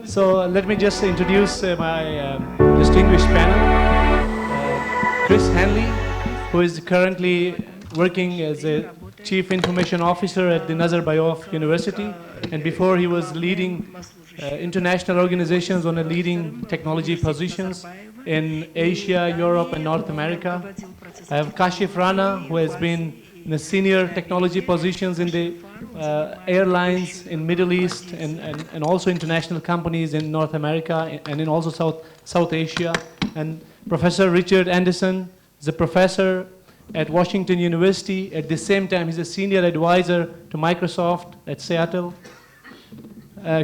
So let me just introduce my distinguished panel. Chris Handley, who is currently working as a Chief Information Officer at the Nazarbayev University, and before he was leading international organizations on a leading technology positions in Asia, Europe, and North America. I have Kashif Rana, who has been in the senior technology positions in the airlines in Middle East and also international companies in North America and in also South Asia. And Professor Richard Anderson is a professor at Washington University. At the same time, he's a senior advisor to Microsoft at Seattle.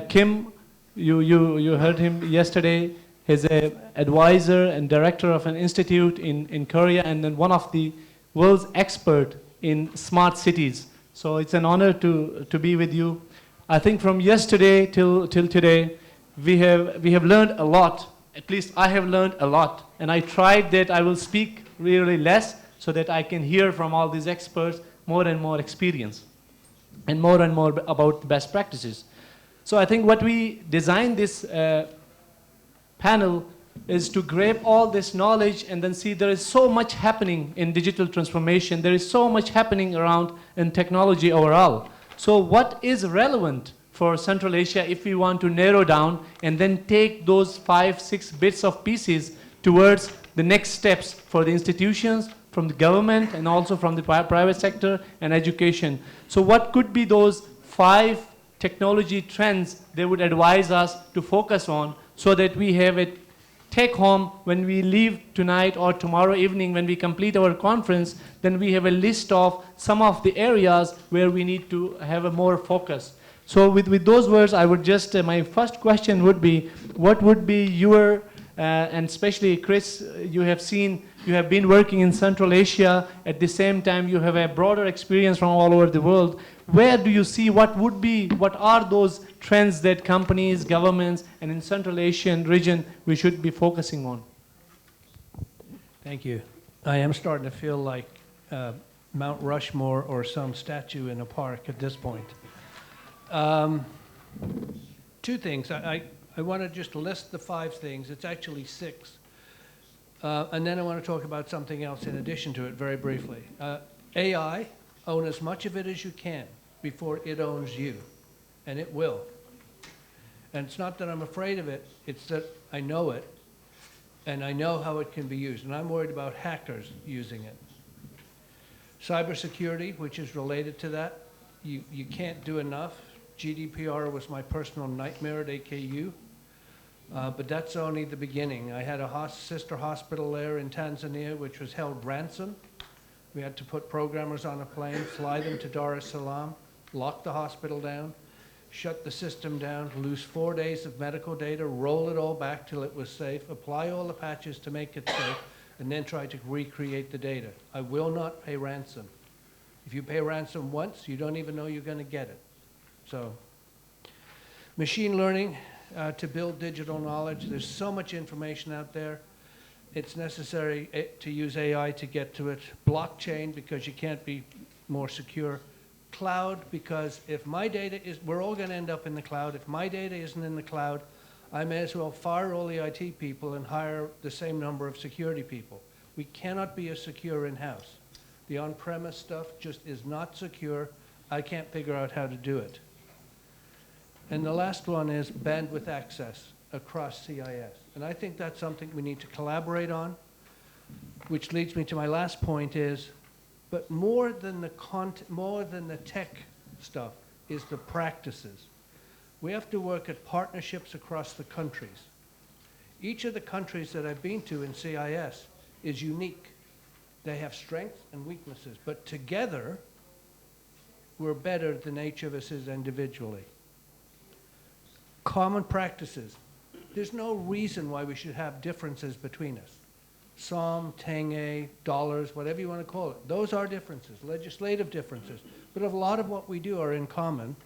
Kim, you heard him yesterday. He's an advisor and director of an institute in Korea, and then one of the world's expert in smart cities. So it's an honor to be with you. I think from yesterday till today, we have learned a lot. At least I have learned a lot. And I tried that I will speak really less so that I can hear from all these experts more and more experience and more about best practices. So I think what we designed this panel is to grab all this knowledge and then see there is so much happening in digital transformation. There is so much happening around in technology overall. So what is relevant for Central Asia if we want to narrow down and then take those 5-6 bits of pieces towards the next steps for the institutions, from the government, and also from the private sector and education. So what could be those 5 technology trends they would advise us to focus on so that we have it take home when we leave tonight or tomorrow evening when we complete our conference, then we have a list of some of the areas where we need to have a more focus. So with those words, I would just, my first question would be, what would be your, and especially Chris, you have been working in Central Asia, at the same time you have a broader experience from all over the world. Where do you see what are those trends that companies, governments, and in Central Asian region we should be focusing on? Thank you. I am starting to feel like Mount Rushmore or some statue in a park at this point. 2 things. I want to just list the 5 things. It's actually 6. And then I want to talk about something else in addition to it very briefly. AI, own as much of it as you can before it owns you, and it will. And it's not that I'm afraid of it, it's that I know it, and I know how it can be used, and I'm worried about hackers using it. Cybersecurity, which is related to that, you can't do enough. GDPR was my personal nightmare at AKU, but that's only the beginning. I had a sister hospital there in Tanzania which was held ransom. We had to put programmers on a plane, fly them to Dar es Salaam, lock the hospital down, shut the system down, lose 4 days of medical data, roll it all back till it was safe, apply all the patches to make it safe, and then try to recreate the data. I will not pay ransom. If you pay ransom once, you don't even know you're going to get it. So, machine learning to build digital knowledge. There's so much information out there. It's necessary to use AI to get to it. Blockchain, because you can't be more secure. Cloud, because if my data is, we're all going to end up in the cloud. If my data isn't in the cloud, I may as well fire all the IT people and hire the same number of security people. We cannot be as secure in-house. The on-premise stuff just is not secure. I can't figure out how to do it. And the last one is bandwidth access across CIS. And I think that's something we need to collaborate on, which leads me to my last point is, but more than the content, more than the tech stuff is the practices. We have to work at partnerships across the countries. Each of the countries that I've been to in CIS is unique. They have strengths and weaknesses, but together, we're better than each of us is individually. Common practices. There's no reason why we should have differences between us. Som, tenge, dollars, whatever you want to call it. Those are differences, legislative differences. But a lot of what we do are in common.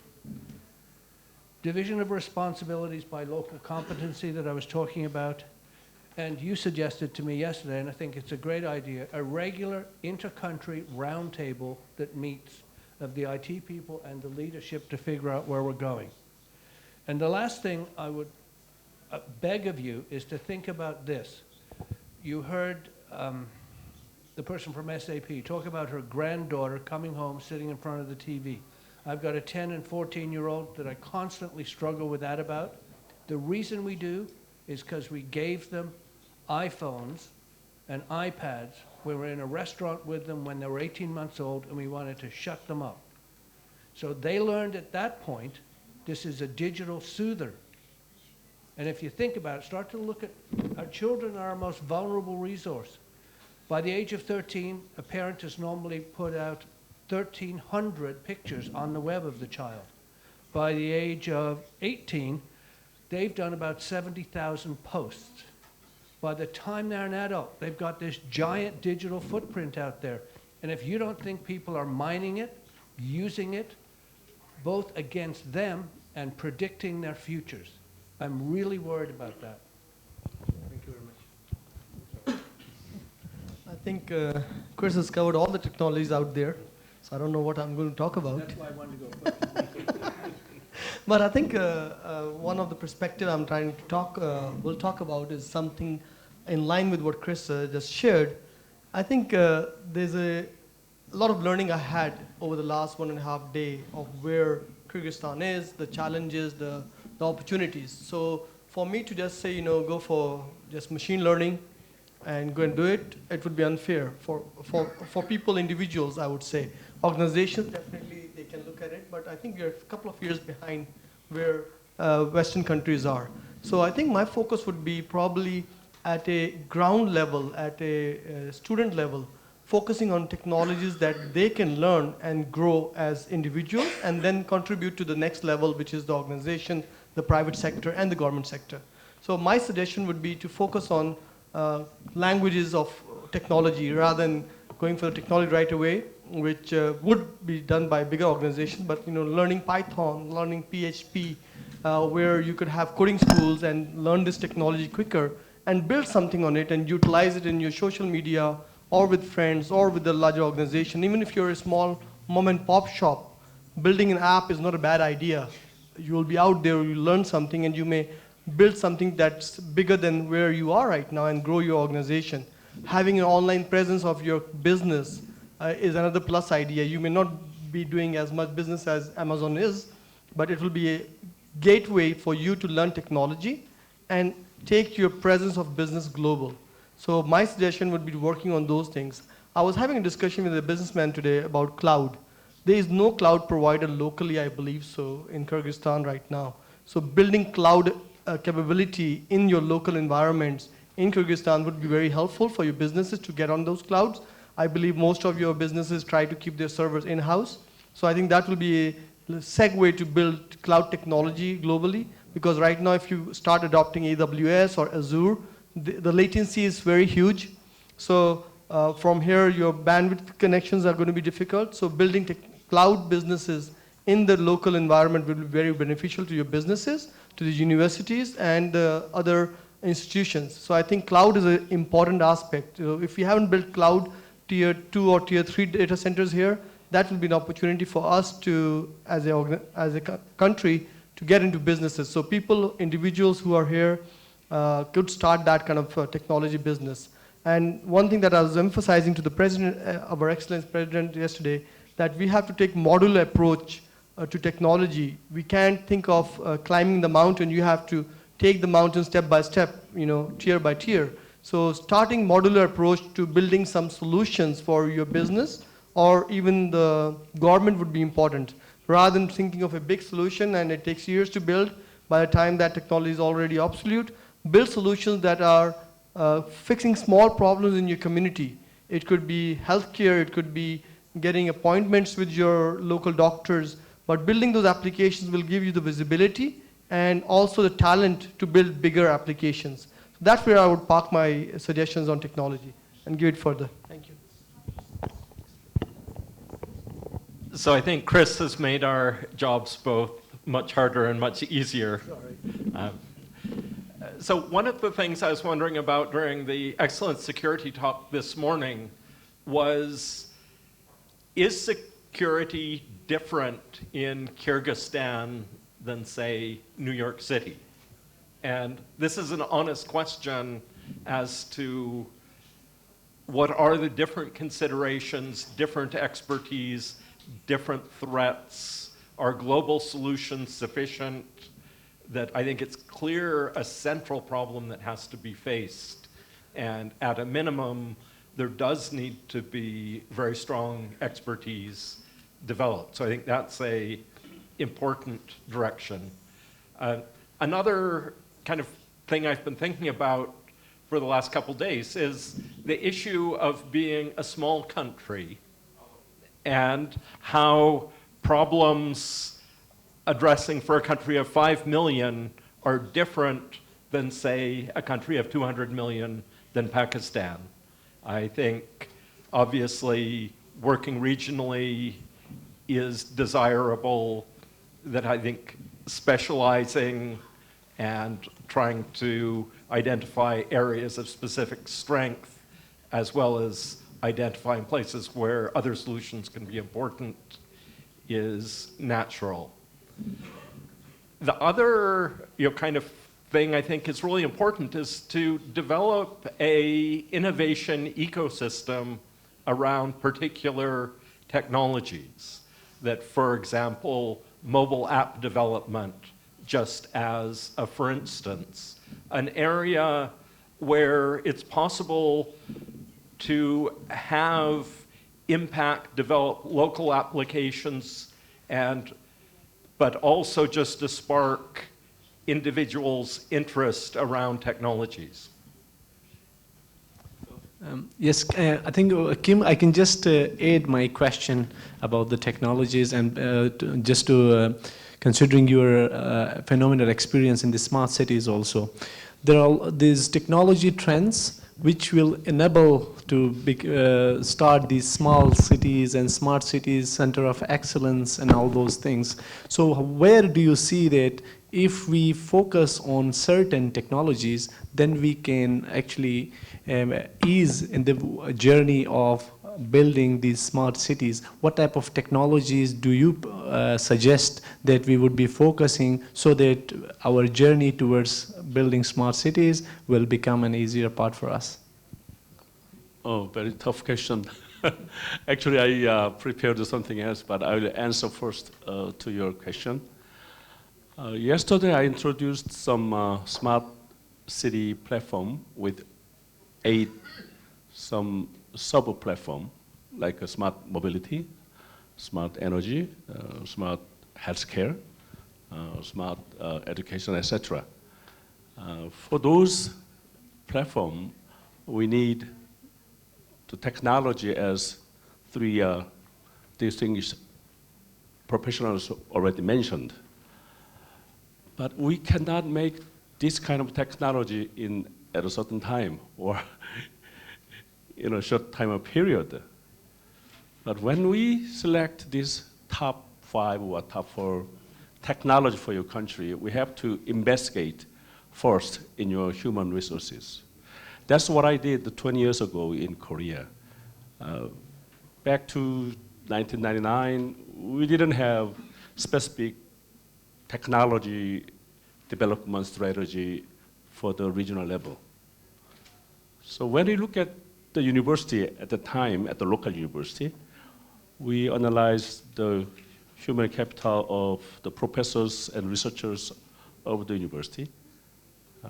Division of responsibilities by local competency that I was talking about. And you suggested to me yesterday, and I think it's a great idea, a regular inter-country roundtable that meets of the IT people and the leadership to figure out where we're going. And the last thing I would beg of you is to think about this. You heard the person from SAP talk about her granddaughter coming home, sitting in front of the TV. I've got a 10 and 14-year-old that I constantly struggle with that about. The reason we do is because we gave them iPhones and iPads. We were in a restaurant with them when they were 18 months old, and we wanted to shut them up. So they learned at that point, this is a digital soother. And if you think about it, start to look at our children are our most vulnerable resource. By the age of 13, a parent has normally put out 1,300 pictures on the web of the child. By the age of 18, they've done about 70,000 posts. By the time they're an adult, they've got this giant digital footprint out there. And if you don't think people are mining it, using it, both against them and predicting their futures, I'm really worried about that. Thank you very much. I think Chris has covered all the technologies out there, so I don't know what I'm going to talk about. That's why I wanted to go first. But I think one of the perspectives I'm trying to we'll talk about is something in line with what Chris just shared. I think there's a lot of learning I had over the last 1.5 days of where Kyrgyzstan is, the challenges, the opportunities. So for me to just say, go for just machine learning and go and do it, it would be unfair for people, individuals, I would say. Organizations, definitely they can look at it, but I think we're a couple of years behind where Western countries are. So I think my focus would be probably at a ground level, at a student level, focusing on technologies that they can learn and grow as individuals and then contribute to the next level, which is the organization, the private sector, and the government sector. So my suggestion would be to focus on languages of technology rather than going for the technology right away, which would be done by bigger organizations, but learning Python, learning PHP, where you could have coding schools and learn this technology quicker and build something on it and utilize it in your social media or with friends or with the larger organization. Even if you're a small mom and pop shop, building an app is not a bad idea. You will be out there, you learn something, and you may build something that's bigger than where you are right now and grow your organization. Having an online presence of your business is another plus idea. You may not be doing as much business as Amazon is, but it will be a gateway for you to learn technology and take your presence of business global. So my suggestion would be working on those things. I was having a discussion with a businessman today about cloud. There is no cloud provider locally, I believe so, in Kyrgyzstan right now. So building cloud capability in your local environments in Kyrgyzstan would be very helpful for your businesses to get on those clouds. I believe most of your businesses try to keep their servers in-house. So I think that will be a segue to build cloud technology globally, because right now if you start adopting AWS or Azure, the latency is very huge. So from here, your bandwidth connections are going to be difficult. So building cloud businesses in the local environment will be very beneficial to your businesses, to the universities, and other institutions. So I think cloud is an important aspect. If we haven't built cloud tier 2 or tier 3 data centers here, that will be an opportunity for us to, as a country, to get into businesses. So people, individuals who are here could start that kind of technology business. And one thing that I was emphasizing to the President, our Excellence President yesterday, that we have to take modular approach to technology. We can't think of climbing the mountain. You have to take the mountain step by step, tier by tier. So starting modular approach to building some solutions for your business or even the government would be important. Rather than thinking of a big solution and it takes years to build, by the time that technology is already obsolete, build solutions that are fixing small problems in your community. It could be healthcare, it could be getting appointments with your local doctors, but building those applications will give you the visibility and also the talent to build bigger applications. So that's where I would park my suggestions on technology and give it further. Thank you. So I think Chris has made our jobs both much harder and much easier. So one of the things I was wondering about during the Excellent Security talk this morning was, is security different in Kyrgyzstan than, say, New York City? And this is an honest question as to what are the different considerations, different expertise, different threats? Are global solutions sufficient? That I think it's clear a central problem that has to be faced. And at a minimum, there does need to be very strong expertise developed. So I think that's a important direction. Another kind of thing I've been thinking about for the last couple days is the issue of being a small country and how problems addressing for a country of 5 million are different than, say, a country of 200 million than Pakistan. I think, obviously, working regionally is desirable, that I think specializing and trying to identify areas of specific strength, as well as identifying places where other solutions can be important, is natural. The other kind of thing I think is really important is to develop a innovation ecosystem around particular technologies. That, for example, mobile app development, just as a for instance, an area where it's possible to have impact, develop local applications, but also just to spark individuals' interest around technologies. Yes, I think, Kim, I can just add my question about the technologies and considering your phenomenal experience in the smart cities also. There are these technology trends which will enable to start these small cities and smart cities, center of excellence and all those things. So where do you see that if we focus on certain technologies, then we can actually ease in the journey of building these smart cities? What type of technologies do you suggest that we would be focusing so that our journey towards building smart cities will become an easier part for us? Oh, very tough question. Actually, I prepared something else, but I will answer first to your question. Yesterday, I introduced some smart city platform with some sub-platform, like a smart mobility, smart energy, smart healthcare, smart education, etc. For those platforms, we need the technology, as three distinguished professionals already mentioned. But we cannot make this kind of technology at a certain time or in a short time or period. But when we select this top 5 or top 4 technology for your country, we have to investigate first in your human resources. That's what I did 20 years ago in Korea. Back to 1999, we didn't have specific technology development strategy for the regional level. So when we look at the university at the time, at the local university, we analyzed the human capital of the professors and researchers of the university,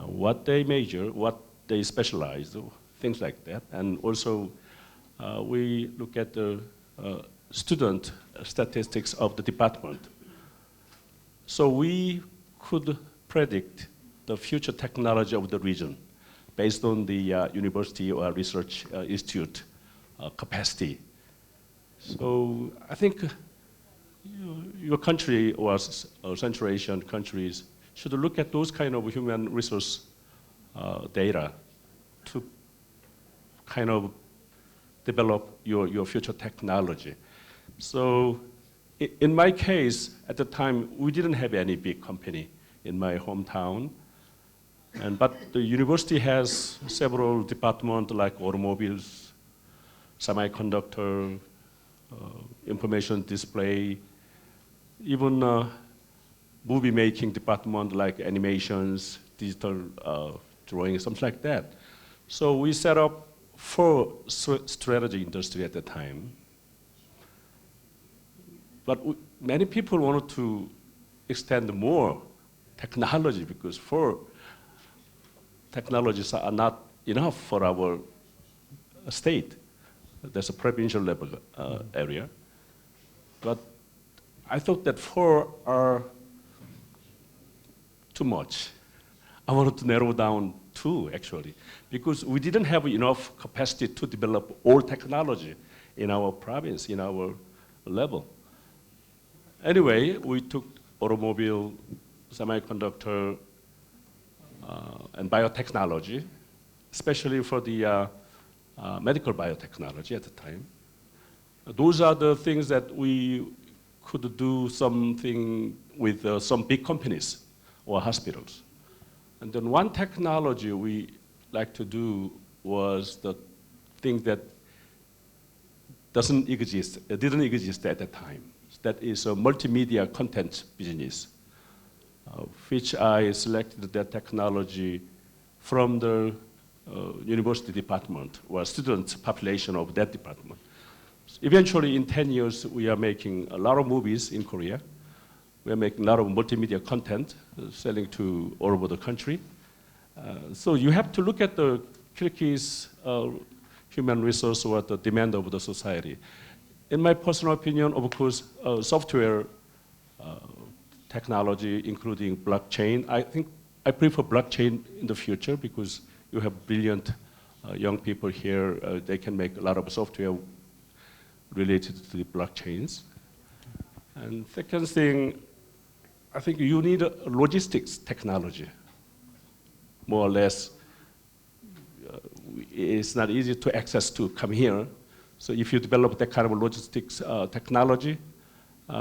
what they major, what they specialize, things like that. And also, we look at the student statistics of the department. So we could predict the future technology of the region based on the university or research institute capacity. So I think your country or Central Asian countries should look at those kind of human resource data to kind of develop your future technology. So in my case, at the time, we didn't have any big company in my hometown. But the university has several departments like automobiles, semiconductor, information display, even movie making department like animations, digital drawing, something like that. So we set up 4 strategy industry at the time. But many people wanted to extend more technology because 4 technologies are not enough for our state. There's a provincial level area. But I thought that 4 are too much. I wanted to narrow down 2 actually, because we didn't have enough capacity to develop all technology in our province, in our level. Anyway, we took automobile, semiconductor, and biotechnology, especially for the medical biotechnology at the time. Those are the things that we could do something with some big companies or hospitals. And then one technology we like to do was the thing that didn't exist at that time. That is a multimedia content business, which I selected that technology from the university department or student population of that department. So eventually, in 10 years, we are making a lot of movies in Korea. We are making a lot of multimedia content, selling to all over the country. So you have to look at the Kyrgyz human resource or the demand of the society. In my personal opinion, of course, software technology, including blockchain, I think I prefer blockchain in the future because you have brilliant young people here. They can make a lot of software related to the blockchains. And second thing, I think you need a logistics technology. More or less, it's not easy to access to come here. So if you develop that kind of logistics technology,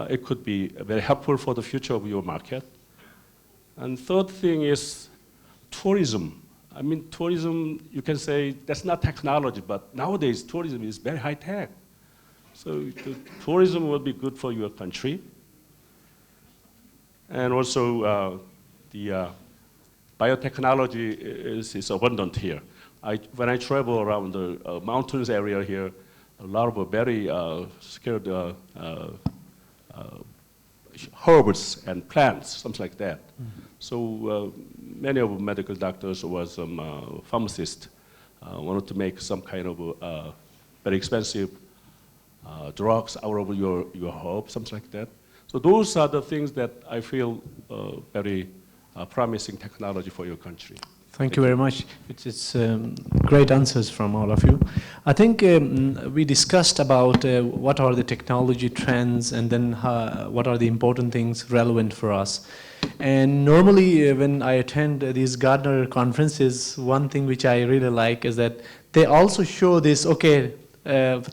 it could be very helpful for the future of your market. And third thing is tourism. I mean, tourism, you can say that's not technology, but nowadays tourism is very high tech. So the tourism will be good for your country. And also the biotechnology is abundant here. When I travel around the mountains area here, a lot of very skilled herbs and plants, something like that. Mm-hmm. So many of medical doctors or some pharmacists wanted to make some kind of very expensive drugs out of your herb, something like that. So those are the things that I feel very promising technology for your country. Thank you very much. It's great answers from all of you. I think we discussed about what are the technology trends and then what are the important things relevant for us. And normally when I attend these Gardner conferences, one thing which I really like is that they also show this, okay,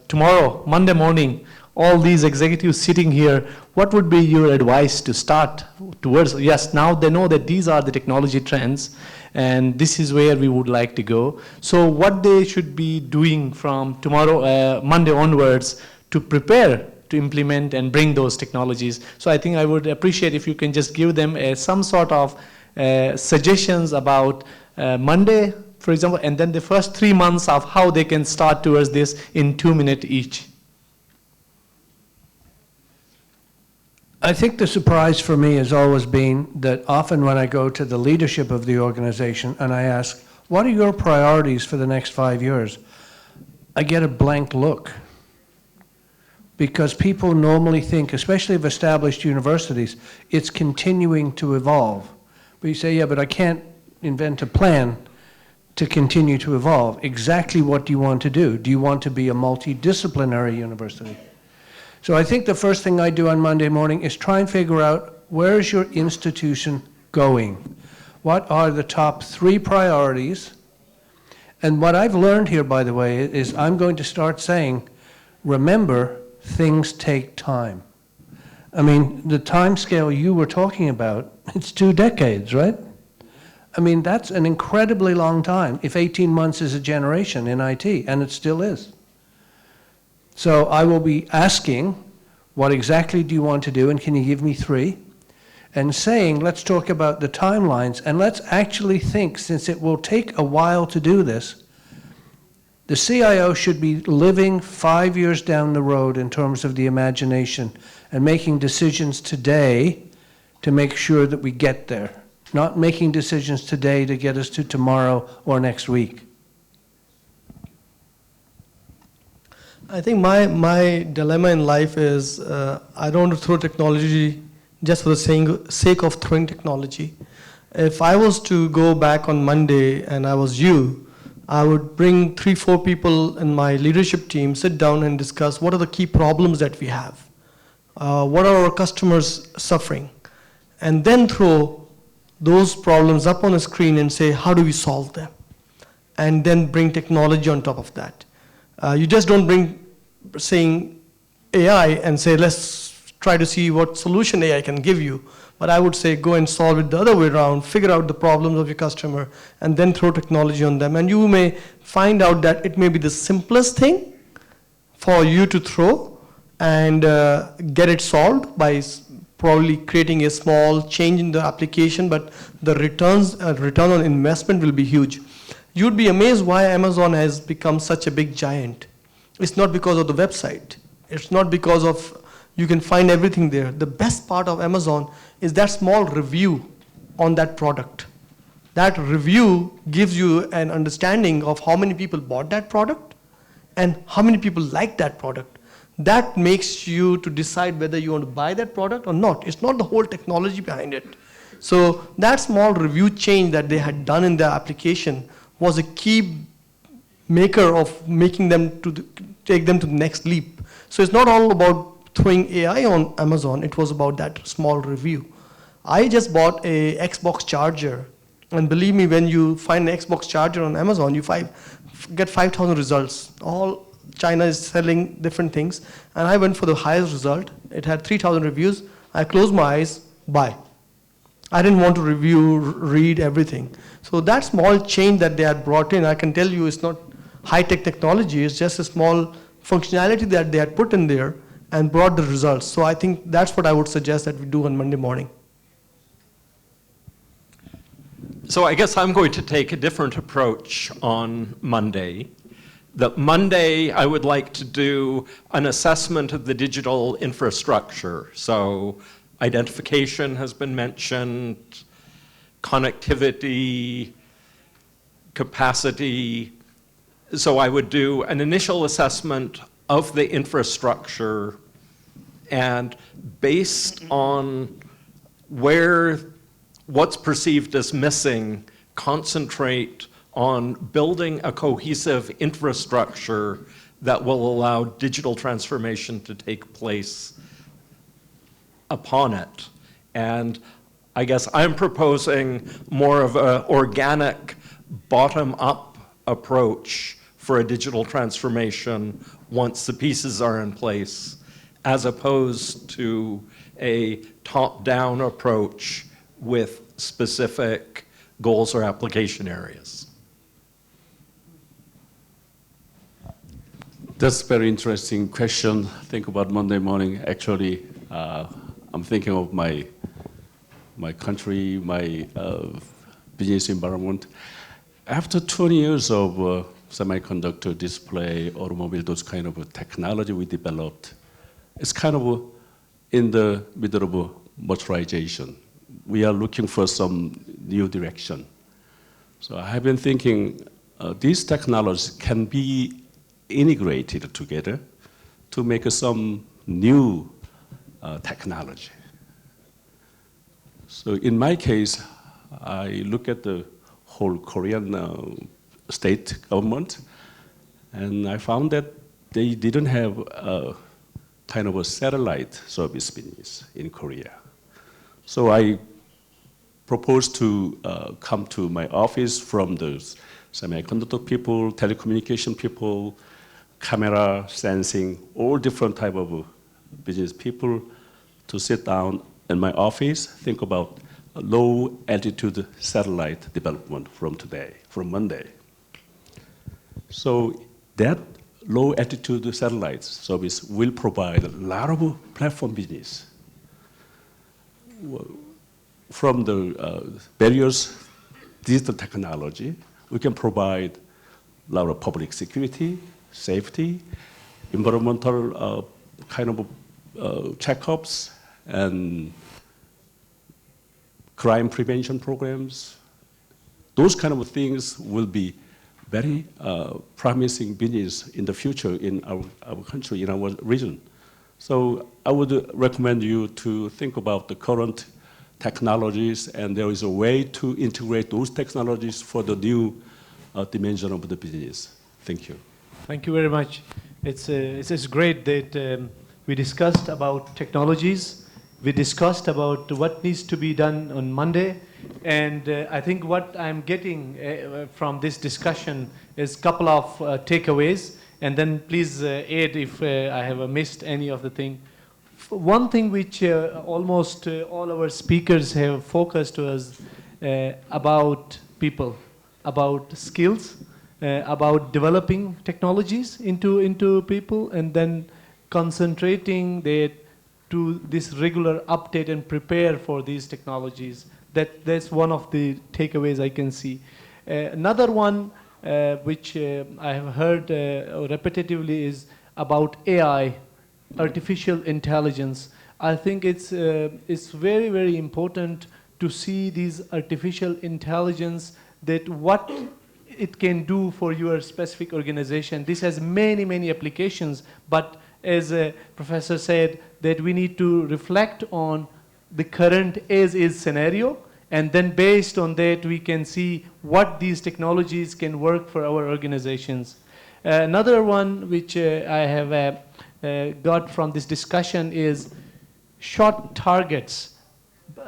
tomorrow, Monday morning, all these executives sitting here, what would be your advice to start towards? Yes, now they know that these are the technology trends and this is where we would like to go. So what they should be doing from tomorrow, Monday onwards to prepare to implement and bring those technologies. So I think I would appreciate if you can just give them some sort of suggestions about Monday, for example, and then the first 3 months of how they can start towards this in 2 minutes each. I think the surprise for me has always been that often when I go to the leadership of the organization and I ask, what are your priorities for the next 5 years? I get a blank look. Because people normally think, especially of established universities, it's continuing to evolve. But you say, yeah, but I can't invent a plan to continue to evolve. Exactly what do you want to do? Do you want to be a multidisciplinary university? So I think the first thing I do on Monday morning is try and figure out where is your institution going? What are the top 3 priorities? And what I've learned here, by the way, is I'm going to start saying, remember, things take time. I mean, the time scale you were talking about, it's 2 decades, right? I mean, that's an incredibly long time, if 18 months is a generation in IT, and it still is. So I will be asking, what exactly do you want to do, and can you give me 3? and saying, let's talk about the timelines, and let's actually think, since it will take a while to do this, the CIO should be living 5 years down the road in terms of the imagination and making decisions today to make sure that we get there, not making decisions today to get us to tomorrow or next week. I think my dilemma in life is I don't want to throw technology just for the sake of throwing technology. If I was to go back on Monday and I was you, I would bring 3-4 people in my leadership team, sit down and discuss what are the key problems that we have. What are our customers suffering? And then throw those problems up on a screen and say, how do we solve them? And then bring technology on top of that. You just don't bring saying AI and say, let's try to see what solution AI can give you. But I would say go and solve it the other way around, figure out the problems of your customer, and then throw technology on them. And you may find out that it may be the simplest thing for you to throw and get it solved by probably creating a small change in the application, but the return on investment will be huge. You'd be amazed why Amazon has become such a big giant. It's not because of the website. It's not because of you can find everything there. The best part of Amazon is that small review on that product. That review gives you an understanding of how many people bought that product and how many people like that product. That makes you to decide whether you want to buy that product or not. It's not the whole technology behind it. So that small review change that they had done in their application was a key maker of making them take them to the next leap. So it's not all about throwing AI on Amazon, it was about that small review. I just bought a Xbox charger, and believe me, when you find an Xbox charger on Amazon, you get 5,000 results. All China is selling different things, and I went for the highest result. It had 3,000 reviews. I closed my eyes, buy. I didn't want to read everything. So that small change that they had brought in, I can tell you it's not high-tech technology, it's just a small functionality that they had put in there and brought the results. So I think that's what I would suggest that we do on Monday morning. So I guess I'm going to take a different approach on Monday. That Monday, I would like to do an assessment of the digital infrastructure. So identification has been mentioned, connectivity, capacity. So I would do an initial assessment of the infrastructure, and based on what's perceived as missing, concentrate on building a cohesive infrastructure that will allow digital transformation to take place upon it. And I guess I'm proposing more of an organic, bottom-up approach for a digital transformation once the pieces are in place, as opposed to a top-down approach with specific goals or application areas. That's a very interesting question. Think about Monday morning. Actually, I'm thinking of my country, my business environment. After 20 years of semiconductor, display, automobile, those kind of technology we developed, it's kind of in the middle of maturization. We are looking for some new direction. So I have been thinking these technologies can be integrated together to make some new technology. So in my case, I look at the whole Korean state government, and I found that they didn't have a kind of a satellite service business in Korea. So I proposed to come to my office from the semiconductor people, telecommunication people, camera, sensing, all different type of business people to sit down in my office, think about low altitude satellite development from Monday. So that low altitude satellite service will provide a lot of platform business. from the various digital technology, we can provide a lot of public security, safety, environmental kind of checkups, and crime prevention programs. Those kind of things will be very promising business in the future in our country, in our region. So I would recommend you to think about the current technologies, and there is a way to integrate those technologies for the new dimension of the business. Thank you. Thank you very much. It's great that we discussed about technologies. We discussed about what needs to be done on Monday. And I think what I'm getting from this discussion is a couple of takeaways. And then please aid if I have missed any of the thing. One thing which almost all our speakers have focused was about people, about skills, about developing technologies into people, and then concentrating to this regular update and prepare for these technologies. That's one of the takeaways I can see. Another one which I have heard repetitively is about AI, artificial intelligence. I think it's very, very important to see these artificial intelligence, that what it can do for your specific organization. This has many, many applications, but as a professor said, that we need to reflect on the current as-is scenario, and then based on that we can see what these technologies can work for our organizations. Another one which I have got from this discussion is short targets,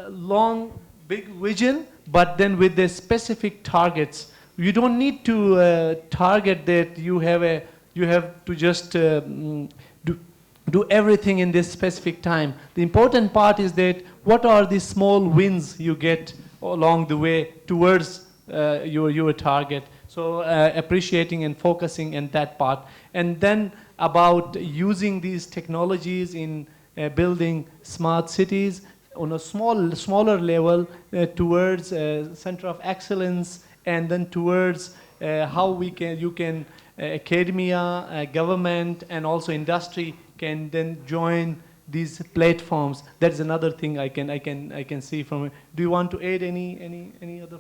long, big vision, but then with the specific targets. You don't need to target that you have to just do everything in this specific time. The important part is that what are the small wins you get along the way towards your target. So appreciating and focusing in that part. And then about using these technologies in building smart cities on a smaller level towards center of excellence, and then towards how you can academia, government, and also industry can then join these platforms. That's another thing I can see from it. Do you want to add any other?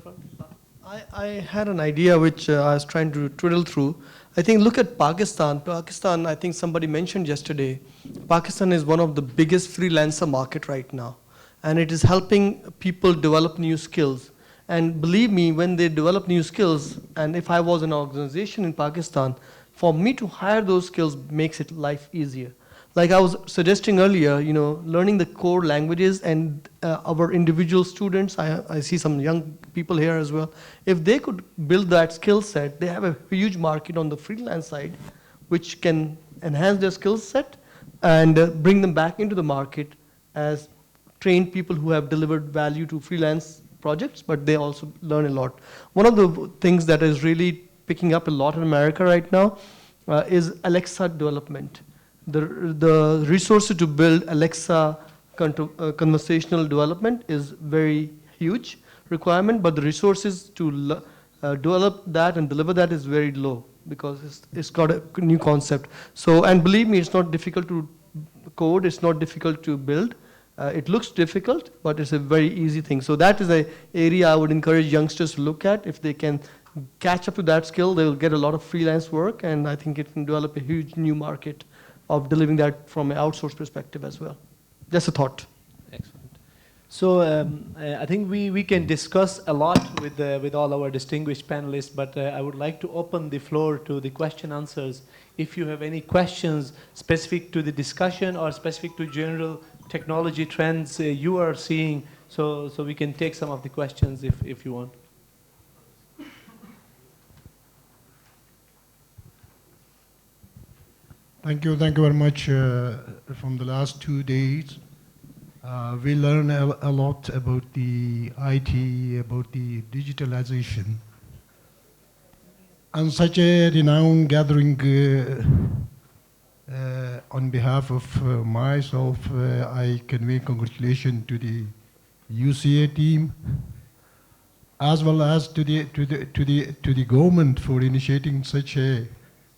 I had an idea which I was trying to twiddle through. I think look at Pakistan. Pakistan, I think somebody mentioned yesterday, Pakistan is one of the biggest freelancer market right now. And it is helping people develop new skills. And believe me, when they develop new skills, and if I was an organization in Pakistan, for me to hire those skills makes it life easier. Like I was suggesting earlier, learning the core languages, and our individual students, I see some young people here as well. If they could build that skill set, they have a huge market on the freelance side, which can enhance their skill set and bring them back into the market as trained people who have delivered value to freelance projects, but they also learn a lot. One of the things that is really picking up a lot in America right now is Alexa development. The resources to build Alexa conversational development is very huge requirement, but the resources to develop that and deliver that is very low because it's got a new concept. So, and believe me, it's not difficult to code, it's not difficult to build. It looks difficult, but it's a very easy thing. So that is an area I would encourage youngsters to look at. If they can catch up to that skill, they will get a lot of freelance work, and I think it can develop a huge new market of delivering that from an outsourced perspective as well. Just a thought. Excellent. So I think we can discuss a lot with all our distinguished panelists, but I would like to open the floor to the question answers. If you have any questions specific to the discussion or specific to general technology trends you are seeing, so we can take some of the questions if you want. Thank you very much. From the last 2 days, we learned a lot about the IT, about the digitalization. And such a renowned gathering, on behalf of myself, I convey congratulations to the UCA team, as well as to the government for initiating such a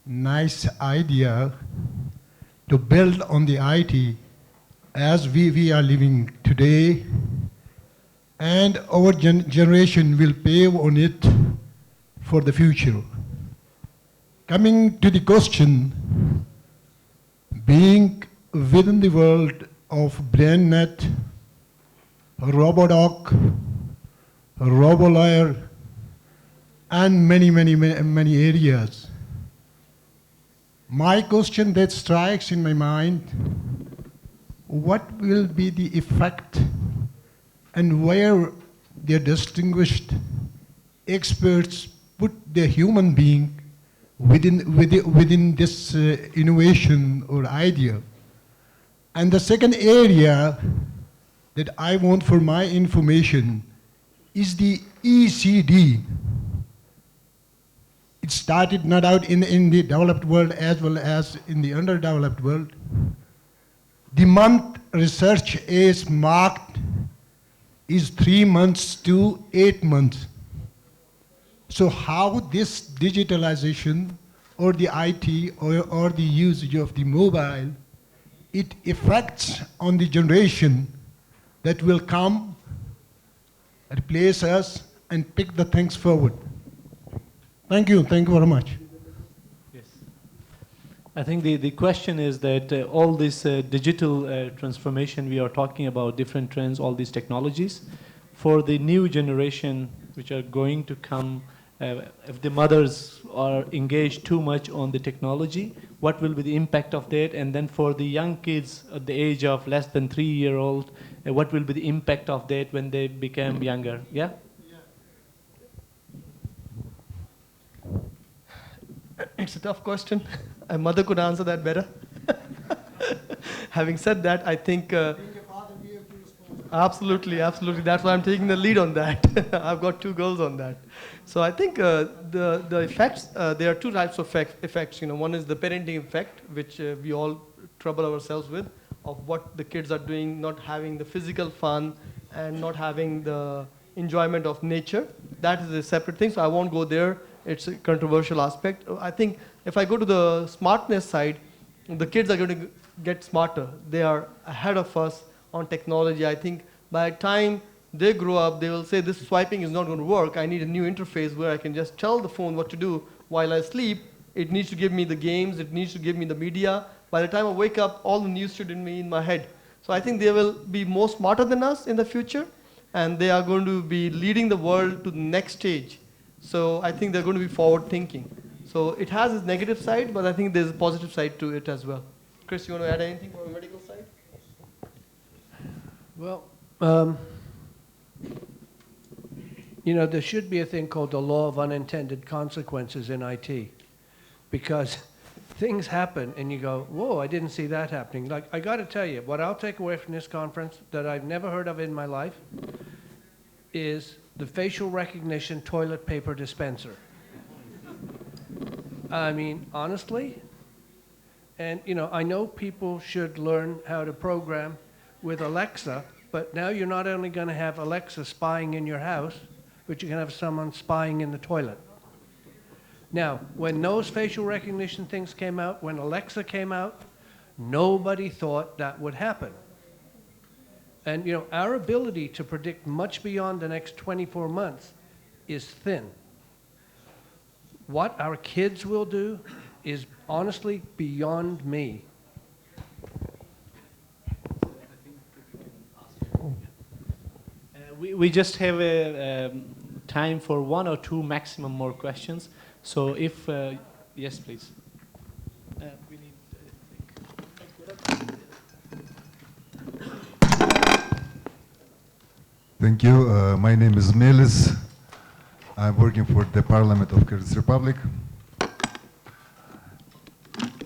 nice idea to build on the IT as we are living today, and our generation will pave on it for the future. Coming to the question, being within the world of BrainNet, RoboDoc, RoboLawyer, and many areas. My question that strikes in my mind, what will be the effect and where the distinguished experts put the human being within this innovation or idea? And the second area that I want for my information is the ECD. It started not out in the developed world as well as in the underdeveloped world. The month research is marked is 3 months to 8 months. So how this digitalization or the IT or the usage of the mobile, it affects on the generation that will come, replace us, and pick the things forward. Thank you very much. Yes. I think the question is that all this digital transformation we are talking about, different trends, all these technologies, for the new generation which are going to come, if the mothers are engaged too much on the technology, what will be the impact of that? And then for the young kids at the age of less than 3-year-old, what will be the impact of that when they become younger? Yeah? It's a tough question. A mother could answer that better. Having said that, I think absolutely. That's why I'm taking the lead on that. I've got 2 girls on that. So I think the effects, there are 2 types of effects. One is the parenting effect, which we all trouble ourselves with, of what the kids are doing, not having the physical fun and not having the enjoyment of nature. That is a separate thing, so I won't go there. It's a controversial aspect. I think if I go to the smartness side, the kids are going to get smarter. They are ahead of us on technology. I think by the time they grow up, they will say, this swiping is not going to work. I need a new interface where I can just tell the phone what to do while I sleep. It needs to give me the games. It needs to give me the media. By the time I wake up, all the news should be in my head. So I think they will be more smarter than us in the future, and they are going to be leading the world to the next stage. So I think they're going to be forward thinking. So it has its negative side, but I think there's a positive side to it as well. Chris, you want to add anything on the medical side? Well, there should be a thing called the Law of Unintended Consequences in IT, because things happen and you go, whoa, I didn't see that happening. Like, I got to tell you, what I'll take away from this conference that I've never heard of in my life is the facial recognition toilet paper dispenser. I mean, honestly, and I know people should learn how to program with Alexa, but now you're not only going to have Alexa spying in your house, but you're going to have someone spying in the toilet. Now, when those facial recognition things came out, when Alexa came out, nobody thought that would happen. And our ability to predict much beyond the next 24 months is thin. What our kids will do is honestly beyond me. We just have a time for 1 or 2 maximum more questions. So if, yes, please. We need, Thank you. My name is Melis. I'm working for the Parliament of Kyrgyz Republic.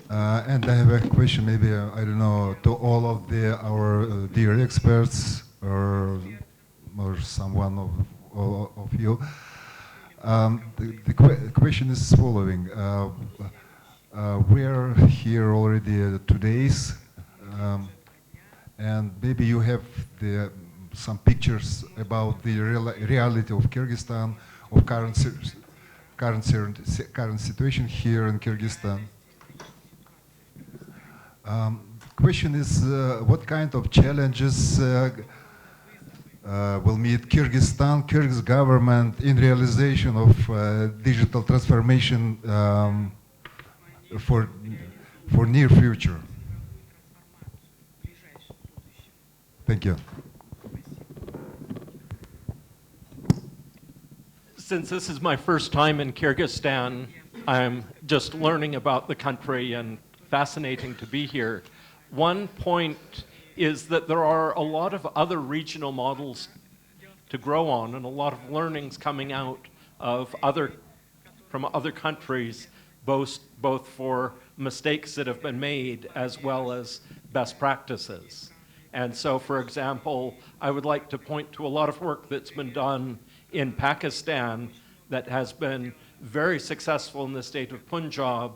And I have a question, maybe, I don't know, to all of our dear experts or someone of you. The question is following. We are here already 2 days, and maybe you have some pictures about the reality of Kyrgyzstan, of current situation here in Kyrgyzstan. Question is, what kind of challenges will meet Kyrgyzstan, Kyrgyz government in realization of digital transformation for near future? Thank you. Since this is my first time in Kyrgyzstan, I'm just learning about the country and fascinating to be here. One point is that there are a lot of other regional models to grow on and a lot of learnings coming out of from other countries, both for mistakes that have been made as well as best practices. And so, for example, I would like to point to a lot of work that's been done in Pakistan that has been very successful in the state of Punjab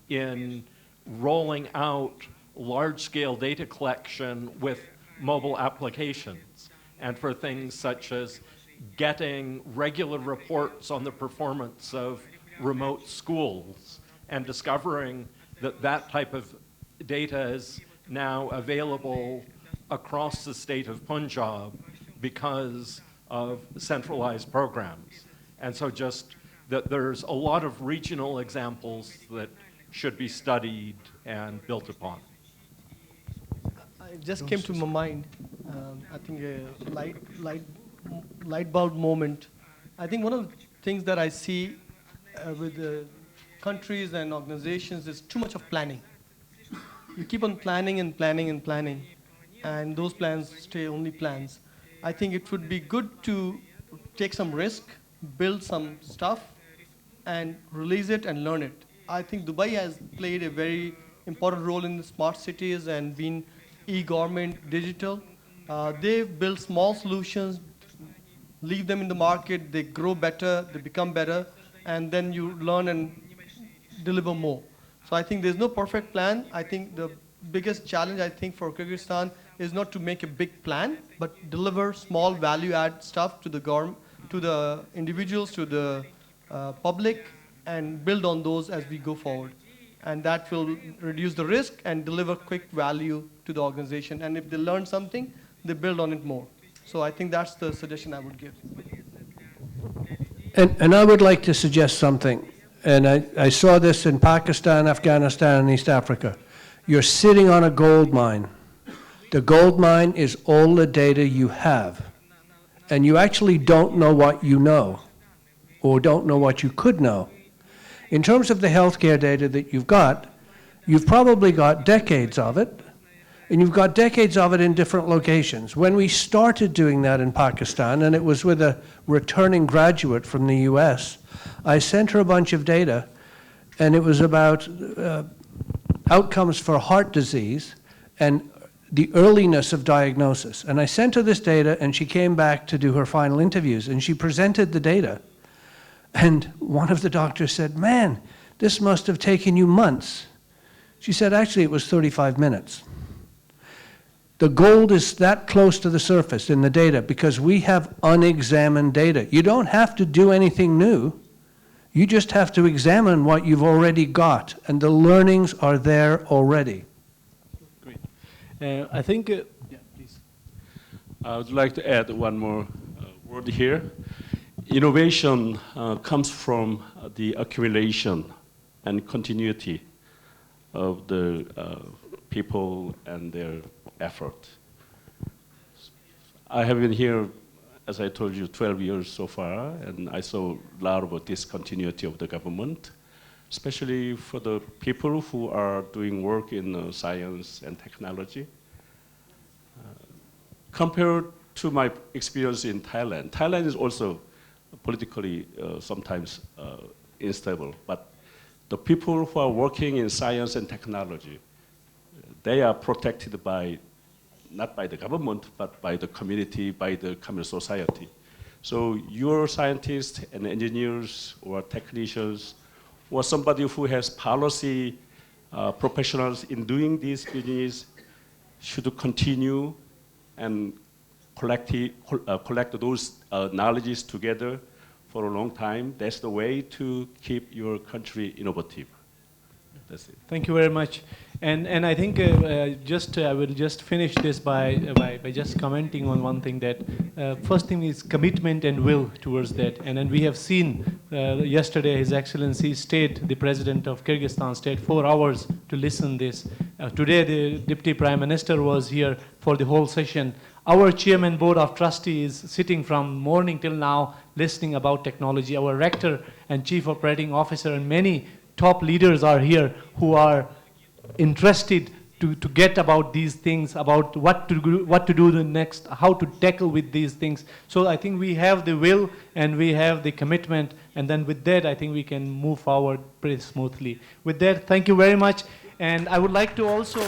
in rolling out large-scale data collection with mobile applications, and for things such as getting regular reports on the performance of remote schools and discovering that that type of data is now available across the state of Punjab because of centralized programs. And so just that there's a lot of regional examples that should be studied and built upon. It just came to my mind, I think a light bulb moment. I think one of the things that I see with the countries and organizations is too much of planning. You keep on planning and planning and planning, and those plans stay only plans. I think it would be good to take some risk, build some stuff, and release it and learn it. I think Dubai has played a very important role in the smart cities and been e-government, digital. They build small solutions, leave them in the market, they grow better, they become better, and then you learn and deliver more. So I think there's no perfect plan. I think the biggest challenge, I think, for Kyrgyzstan is not to make a big plan, but deliver small value-add stuff to the government, to the individuals, to the public, and build on those as we go forward. And that will reduce the risk and deliver quick value to the organization. And if they learn something, they build on it more. So I think that's the suggestion I would give. And I would like to suggest something. And I saw this in Pakistan, Afghanistan, and East Africa. You're sitting on a gold mine. The gold mine is all the data you have. And you actually don't know what you know, or don't know what you could know. In terms of the healthcare data that you've probably got decades of it, and you've got decades of it in different locations. When we started doing that in Pakistan, and it was with a returning graduate from the US, I sent her a bunch of data, and it was about outcomes for heart disease and the earliness of diagnosis. And I sent her this data, and she came back to do her final interviews, and she presented the data. And one of the doctors said, "Man, this must have taken you months." She said, "Actually, it was 35 minutes." The gold is that close to the surface in the data because we have unexamined data. You don't have to do anything new. You just have to examine what you've already got, and the learnings are there already. Great. I think, yeah, please. I would like to add one more word here. Innovation comes from the accumulation and continuity of the people and their effort. I have been here, as I told you, 12 years so far, and I saw a lot of discontinuity of the government, especially for the people who are doing work in science and technology. Compared to my experience in Thailand, Thailand is also politically sometimes unstable, but the people who are working in science and technology, they are protected by, not by the government, but by the community, by the communist society. So your scientists and engineers or technicians or somebody who has policy professionals in doing this business should continue and collect those knowledges together for a long time. That's the way to keep your country innovative. That's it. Thank you very much. And I think I will just finish this by just commenting on one thing, that first thing is commitment and will towards that. And then we have seen yesterday His Excellency the President of Kyrgyzstan stayed 4 hours to listen this. Today the Deputy Prime Minister was here for the whole session. Our Chairman Board of Trustees is sitting from morning till now listening about technology. Our Rector and Chief Operating Officer and many top leaders are here who are interested to get about these things, about what to do the next, how to tackle with these things. So I think we have the will and we have the commitment, and then with that I think we can move forward pretty smoothly. With that, thank you very much. And I would like to also